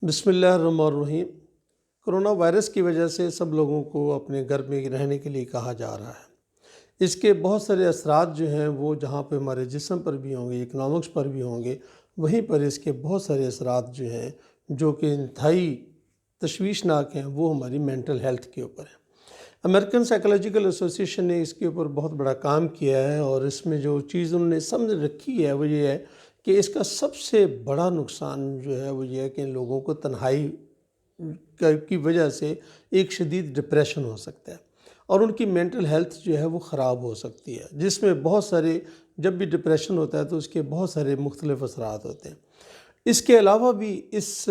بسم اللہ الرحمن الرحیم۔ کرونا وائرس کی وجہ سے سب لوگوں کو اپنے گھر میں رہنے کے لیے کہا جا رہا ہے۔ اس کے بہت سارے اثرات جو ہیں وہ جہاں پہ ہمارے جسم پر بھی ہوں گے، اکنامکس پر بھی ہوں گے، وہیں پر اس کے بہت سارے اثرات جو ہیں جو کہ انتہائی تشویشناک ہیں، وہ ہماری مینٹل ہیلتھ کے اوپر ہیں۔ امریکن سائیکولوجیکل ایسوسی ایشن نے اس کے اوپر بہت بڑا کام کیا ہے، اور اس میں جو چیز انہوں نے سمجھ رکھی ہے وہ یہ ہے کہ اس کا سب سے بڑا نقصان جو ہے وہ یہ ہے کہ لوگوں کو تنہائی کی وجہ سے ایک شدید ڈپریشن ہو سکتا ہے، اور ان کی مینٹل ہیلتھ جو ہے وہ خراب ہو سکتی ہے، جس میں بہت سارے، جب بھی ڈپریشن ہوتا ہے تو اس کے بہت سارے مختلف اثرات ہوتے ہیں۔ اس کے علاوہ بھی اس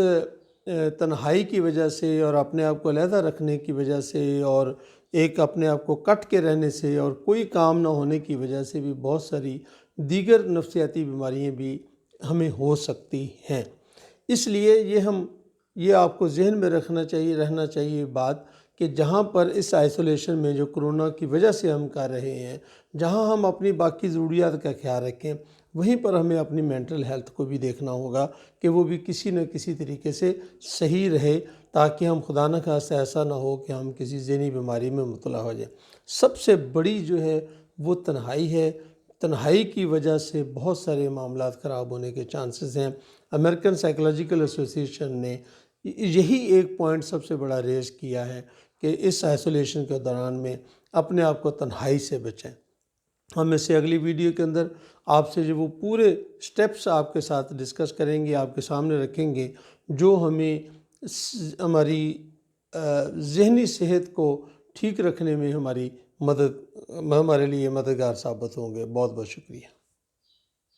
تنہائی کی وجہ سے اور اپنے آپ کو علیحدہ رکھنے کی وجہ سے اور ایک اپنے آپ کو کٹ کے رہنے سے اور کوئی کام نہ ہونے کی وجہ سے بھی بہت ساری دیگر نفسیاتی بیماریاں بھی ہمیں ہو سکتی ہیں۔ اس لیے یہ آپ کو ذہن میں رہنا چاہیے بات کہ جہاں پر اس آئسولیشن میں جو کرونا کی وجہ سے ہم کر رہے ہیں، جہاں ہم اپنی باقی ضروریات کا خیال رکھیں، وہیں پر ہمیں اپنی مینٹل ہیلتھ کو بھی دیکھنا ہوگا کہ وہ بھی کسی نہ کسی طریقے سے صحیح رہے، تاکہ ہم خدا نہ خواستہ ایسا نہ ہو کہ ہم کسی ذہنی بیماری میں مبتلا ہو جائیں۔ سب سے بڑی جو ہے وہ تنہائی ہے۔ تنہائی کی وجہ سے بہت سارے معاملات خراب ہونے کے چانسز ہیں۔ امریکن سائیکولوجیکل ایسوسی ایشن نے یہی ایک پوائنٹ سب سے بڑا ریز کیا ہے کہ اس آئسولیشن کے دوران میں اپنے آپ کو تنہائی سے بچیں۔ ہم اس سے اگلی ویڈیو کے اندر آپ سے جو وہ پورے سٹیپس آپ کے ساتھ ڈسکس کریں گے، آپ کے سامنے رکھیں گے، جو ہمیں ہماری ذہنی صحت کو ٹھیک رکھنے میں ہمارے لیے مددگار ثابت ہوں گے۔ بہت بہت شکریہ۔